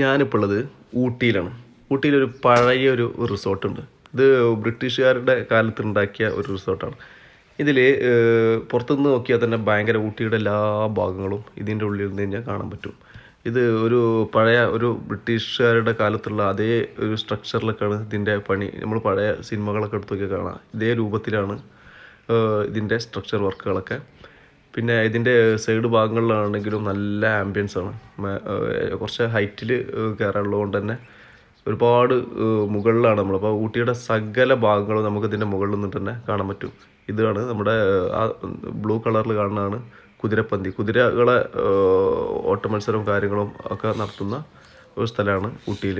ഞാനിപ്പോൾ ഉള്ളത് ഊട്ടിയിലാണ്. ഊട്ടിയിലൊരു പഴയൊരു റിസോർട്ടുണ്ട്. ഇത് ബ്രിട്ടീഷുകാരുടെ കാലത്തുണ്ടാക്കിയ ഒരു റിസോർട്ടാണ്. ഇതിൽ പുറത്തുനിന്ന് നോക്കിയാൽ തന്നെ ഭയങ്കര ഊട്ടിയുടെ എല്ലാ ഭാഗങ്ങളും ഇതിൻ്റെ ഉള്ളിൽ നിന്ന് കഴിഞ്ഞാൽ കാണാൻ പറ്റും. ഇത് ഒരു പഴയ ഒരു ബ്രിട്ടീഷുകാരുടെ കാലത്തുള്ള അതേ ഒരു സ്ട്രക്ചറിലൊക്കെയാണ് ഇതിൻ്റെ പണി. നമ്മൾ പഴയ സിനിമകളൊക്കെ എടുത്ത് നോക്കിയാൽ കാണാം. ഇതേ രൂപത്തിലാണ് ഇതിൻ്റെ സ്ട്രക്ചർ വർക്കുകളൊക്കെ. പിന്നെ ഇതിൻ്റെ സൈഡ് ഭാഗങ്ങളിലാണെങ്കിലും നല്ല ആംബിയൻസ് ആണ്. കുറച്ച് ഹൈറ്റിൽ കയറാനുള്ളത് കൊണ്ട് തന്നെ ഒരുപാട് മുകളിലാണ് നമ്മൾ. അപ്പോൾ ഊട്ടിയുടെ സകല ഭാഗങ്ങളും നമുക്ക് ഇതിൻ്റെ മുകളിൽ നിന്നിട്ട് തന്നെ കാണാൻ പറ്റും. ഇതാണ് നമ്മുടെ ആ ബ്ലൂ കളറിൽ കാണുന്നതാണ് കുതിരപ്പന്തി. കുതിരകളെ ഓട്ട മത്സരവും കാര്യങ്ങളും ഒക്കെ നടത്തുന്ന ഒരു സ്ഥലമാണ് ഊട്ടിയിൽ.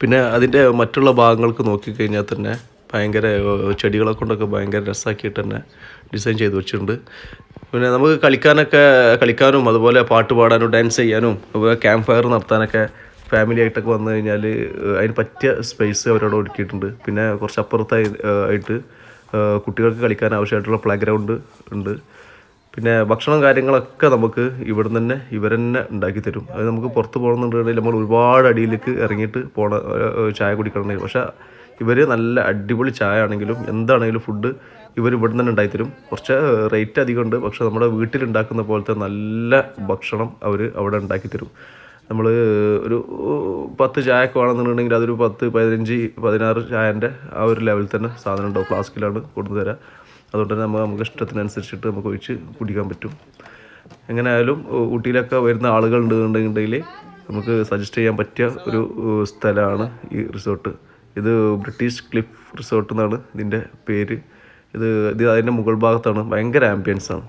പിന്നെ അതിൻ്റെ മറ്റുള്ള ഭാഗങ്ങൾക്ക് നോക്കിക്കഴിഞ്ഞാൽ തന്നെ ഭയങ്കര ചെടികളെ കൊണ്ടൊക്കെ ഭയങ്കര രസമാക്കിയിട്ട് തന്നെ ഡിസൈൻ ചെയ്ത് വെച്ചിട്ടുണ്ട്. പിന്നെ നമുക്ക് കളിക്കാനും അതുപോലെ പാട്ട് പാടാനും ഡാൻസ് ചെയ്യാനും അതുപോലെ ക്യാമ്പ് ഫയർ നടത്താനൊക്കെ ഫാമിലി ആയിട്ടൊക്കെ വന്നു കഴിഞ്ഞാൽ അതിന് പറ്റിയ സ്പേസ് അവരവിടെ ഒരുക്കിയിട്ടുണ്ട്. പിന്നെ കുറച്ച് അപ്പുറത്തായിട്ട് കുട്ടികൾക്ക് കളിക്കാൻ ആവശ്യമായിട്ടുള്ള പ്ലേ ഗ്രൗണ്ട് ഉണ്ട്. പിന്നെ ഭക്ഷണം കാര്യങ്ങളൊക്കെ നമുക്ക് ഇവിടെ നിന്ന് തന്നെ ഇവർ തന്നെ ഉണ്ടാക്കി തരും. അത് നമുക്ക് പുറത്ത് പോകണമെന്നുണ്ടെങ്കിൽ നമ്മൾ ഒരുപാട് അടിയിലേക്ക് ഇറങ്ങിയിട്ട് ചായ കുടിക്കണം. പക്ഷേ ഇവർ നല്ല അടിപൊളി ചായ ആണെങ്കിലും എന്താണെങ്കിലും ഫുഡ് ഇവർ ഇവിടെ നിന്ന് തന്നെ ഉണ്ടാക്കിത്തരും. കുറച്ച് റേറ്റ് അധികമുണ്ട്, പക്ഷേ നമ്മുടെ വീട്ടിലുണ്ടാക്കുന്ന പോലത്തെ നല്ല ഭക്ഷണം അവർ അവിടെ ഉണ്ടാക്കിത്തരും. നമ്മൾ ഒരു 10 ചായയൊക്കെ വേണമെന്നുണ്ടെങ്കിൽ അതൊരു 10, 15, 16 ചായൻ്റെ ആ ഒരു ലെവലിൽ തന്നെ സാധനം ഉണ്ടാവും. ഫ്ലാസ്കിലാണ് കൊണ്ടുതരാം. അതുകൊണ്ട് തന്നെ നമുക്ക് ഇഷ്ടത്തിനനുസരിച്ചിട്ട് നമുക്ക് ഒഴിച്ച് കുടിക്കാൻ പറ്റും. എങ്ങനെയായാലും ഊട്ടിയിലൊക്കെ വരുന്ന ആളുകളുണ്ടെന്നുണ്ടെങ്കിൽ നമുക്ക് സജസ്റ്റ് ചെയ്യാൻ പറ്റിയ ഒരു സ്ഥലമാണ് ഈ റിസോർട്ട്. ഇത് ബ്രിട്ടീഷ് ക്ലിഫ് റിസോർട്ട് എന്നാണ് ഇതിൻ്റെ പേര്. ഇത് അതിൻ്റെ മുകൾ ഭാഗത്താണ്. ഭയങ്കര ആംബിയൻസാണ്.